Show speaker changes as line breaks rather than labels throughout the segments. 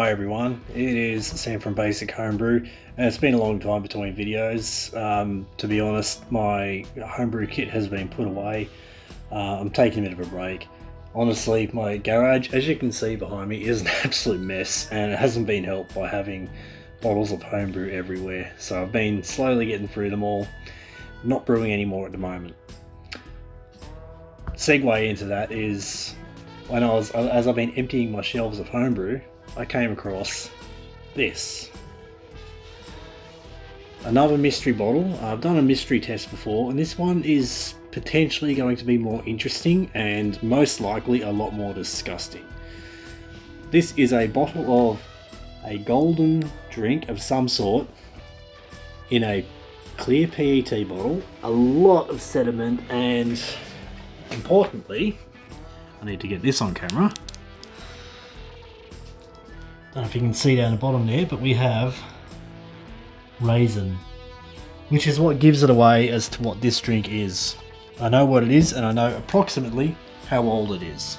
Hi everyone, it is Sam from Basic Homebrew, and it's been a long time between videos. To be honest, my homebrew kit has been put away. I'm taking a bit of a break. Honestly, my garage, as you can see behind me, is an absolute mess, and it hasn't been helped by having bottles of homebrew everywhere. So I've been slowly getting through them all, not brewing anymore at the moment. Segue into that is, as I've been emptying my shelves of homebrew, I came across this. Another mystery bottle. I've done a mystery test before, and this one is potentially going to be more interesting and most likely a lot more disgusting. This is a bottle of a golden drink of some sort in a clear PET bottle, a lot of sediment, and importantly, I need to get this on camera. Don't know if you can see down the bottom there, but we have raisin, which is what gives it away as to what this drink is. I know what it is, and I know approximately how old it is.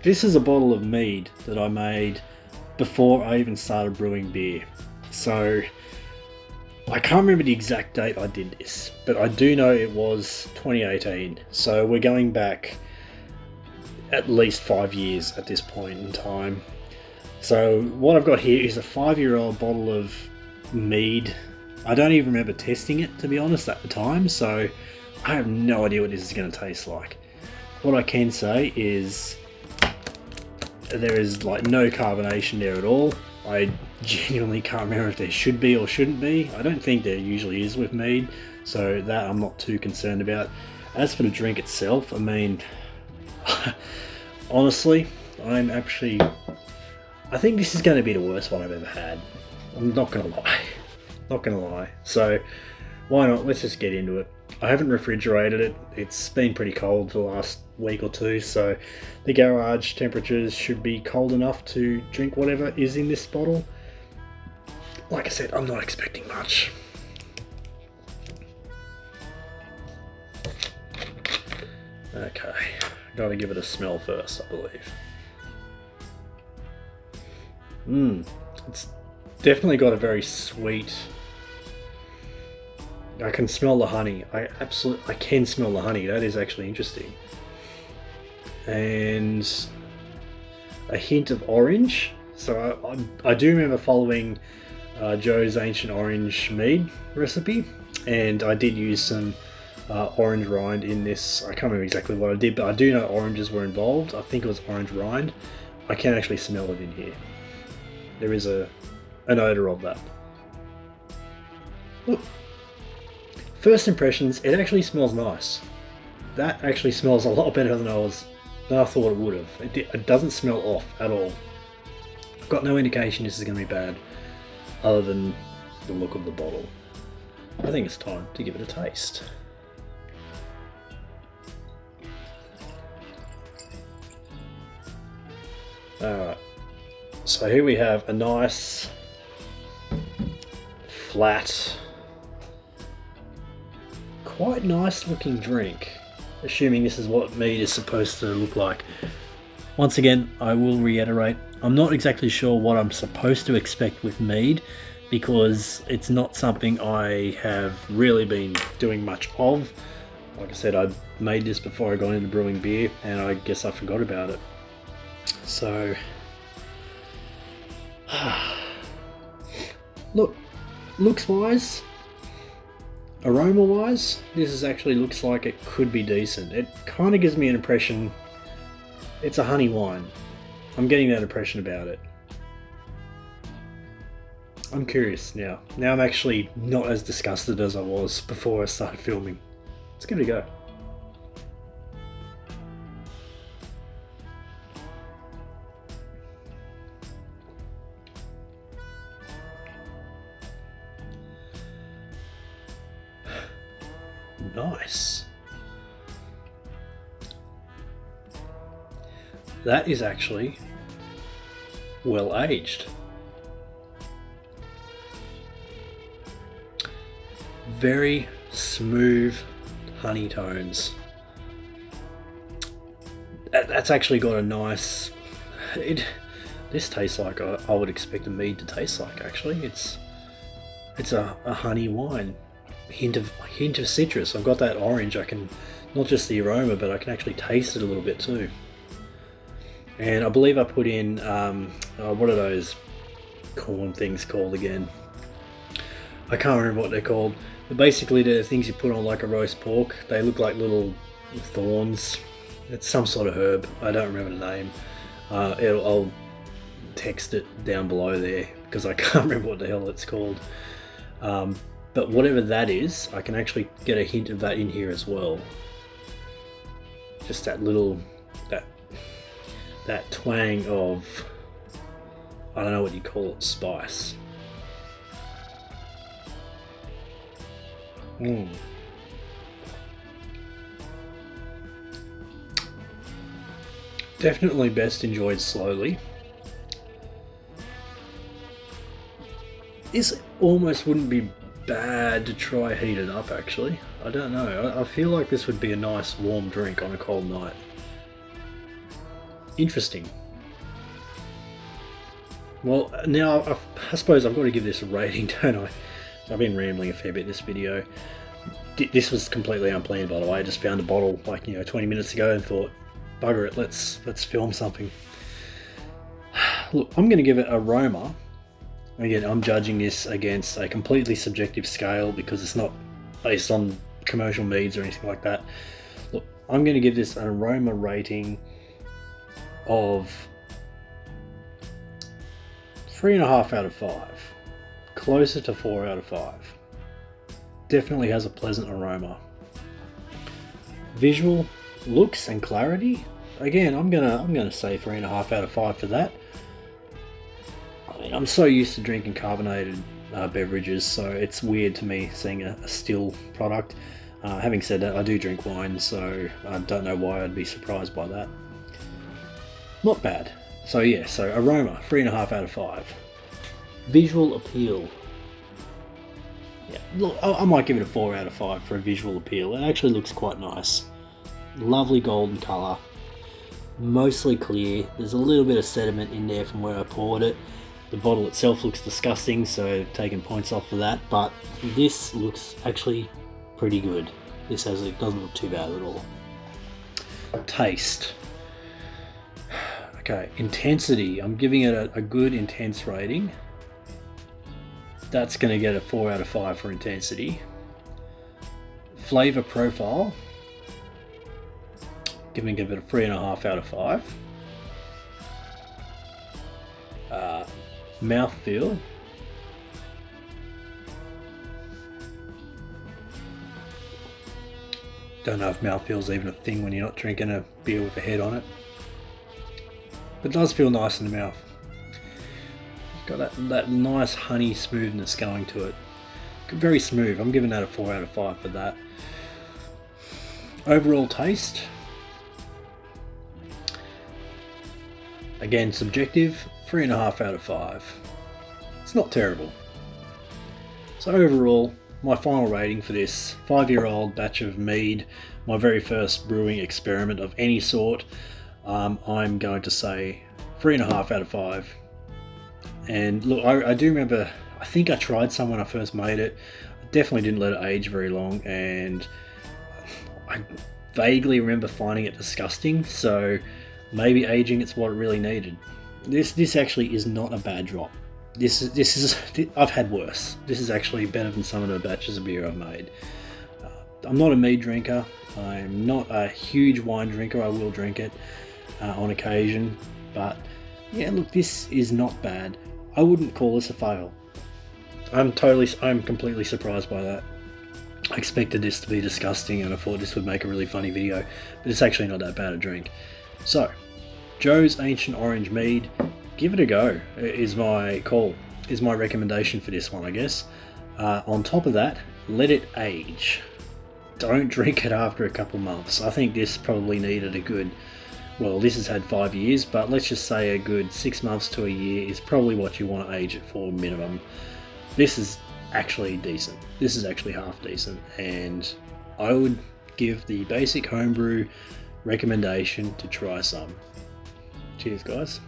This is a bottle of Mead that I made before I even started brewing beer. So I can't remember the exact date I did this, but I do know it was 2018. So we're going back at least 5 years at this point in time. So what I've got here is a 5-year-old bottle of Mead. I don't even remember testing it, to be honest, at the time, so I have no idea what this is going to taste like. What I can say is there is like no carbonation there at all. I genuinely can't remember if there should be or shouldn't be. I don't think there usually is with Mead, so that I'm not too concerned about. As for the drink itself, I mean, honestly, I think this is going to be the worst one I've ever had. I'm not going to lie. Not going to lie. So, why not? Let's just get into it. I haven't refrigerated it. It's been pretty cold for the last week or two, so the garage temperatures should be cold enough to drink whatever is in this bottle. Like I said, I'm not expecting much. Okay, gotta give it a smell first, I believe. It's definitely got a very sweet. I can smell the honey. I can smell the honey. That is actually interesting. And a hint of orange. So I do remember following Joe's Ancient Orange Mead recipe, and I did use some orange rind in this. I can't remember exactly what I did, but I do know oranges were involved. I think it was orange rind. I can actually smell it in here. There is an odour of that. Look. First impressions, it actually smells nice. That actually smells a lot better than I thought it would have. It doesn't smell off at all. I've got no indication this is going to be bad, other than the look of the bottle. I think it's time to give it a taste. Alright, so here we have a nice, flat, quite nice looking drink, assuming this is what Mead is supposed to look like. Once again, I will reiterate, I'm not exactly sure what I'm supposed to expect with Mead, because it's not something I have really been doing much of. Like I said, I made this before I got into brewing beer, and I guess I forgot about it. So, look, looks wise, aroma wise, this actually looks like it could be decent. It kind of gives me an impression it's a honey wine. I'm getting that impression about it. I'm curious now. Now I'm actually not as disgusted as I was before I started filming. Let's give it a go. Nice. That is actually well aged. Very smooth honey tones. that's actually got a nice. This tastes like I would expect a mead to taste like. Actually, it's a honey wine, hint of citrus. I've got that orange. I can not just the aroma, but I can actually taste it a little bit too. And I believe I put in what are those corn things called again? I can't remember what they're called. But basically, they're things you put on like a roast pork. They look like little thorns. It's some sort of herb. I don't remember the name. I'll text it down below there because I can't remember what the hell it's called. But whatever that is, I can actually get a hint of that in here as well. Just that little, that twang of, I don't know what you call it, spice. Definitely best enjoyed slowly. This almost wouldn't be bad to try heated up actually. I don't know. I feel like this would be a nice warm drink on a cold night. Interesting. Well, now I suppose I've got to give this a rating, don't I? I've been rambling a fair bit this video. This was completely unplanned, by the way. I just found a bottle like 20 minutes ago and thought, bugger it, let's film something. Look, I'm going to give it aroma. Again, I'm judging this against a completely subjective scale because it's not based on commercial meads or anything like that. Look, I'm going to give this an aroma rating of 3.5 out of 5. Closer to 4 out of 5. Definitely has a pleasant aroma. Visual looks and clarity. Again, I'm gonna say 3.5 out of 5 for that. I mean, I'm so used to drinking carbonated beverages, so it's weird to me seeing a still product. Having said that, I do drink wine, so I don't know why I'd be surprised by that. Not bad. So yeah, so aroma, 3.5 out of 5. Visual appeal. Yeah, look, I might give it a 4 out of 5 for a visual appeal. It actually looks quite nice. Lovely golden colour. Mostly clear. There's a little bit of sediment in there from where I poured it. The bottle itself looks disgusting, so taking points off for that, but this looks actually pretty good. It doesn't look too bad at all. Taste. Okay, intensity. I'm giving it a good intense rating. That's going to get a 4 out of 5 for intensity. Flavor profile. Give it a 3.5 out of 5. Mouthfeel. Don't know if mouthfeel's even a thing when you're not drinking a beer with a head on it. But it does feel nice in the mouth. Got that nice honey smoothness going to it. Very smooth. I'm giving that a 4 out of 5 for that. Overall taste. Again, subjective. 3.5 out of 5. It's not terrible. So overall, my final rating for this 5-year-old batch of Mead, my very first brewing experiment of any sort, I'm going to say 3.5 out of 5. And look, I do remember, I think I tried some when I first made it. I definitely didn't let it age very long, and I vaguely remember finding it disgusting, so maybe aging it's what it really needed. This actually is not a bad drop. This is I've had worse. This is actually better than some of the batches of beer I've made. I'm not a mead drinker. I'm not a huge wine drinker. I will drink it on occasion, but yeah, look, this is not bad. I wouldn't call this a fail. I'm completely surprised by that. I expected this to be disgusting and I thought this would make a really funny video, but it's actually not that bad a drink. So, Joe's Ancient Orange Mead, give it a go, is my call, is my recommendation for this one, I guess. On top of that, let it age. Don't drink it after a couple months. I think this probably needed a good, well, this has had 5 years, but let's just say a good 6 months to a year is probably what you want to age it for minimum. This is actually decent. This is actually half decent, and I would give the basic homebrew recommendation to try some. Cheers, guys.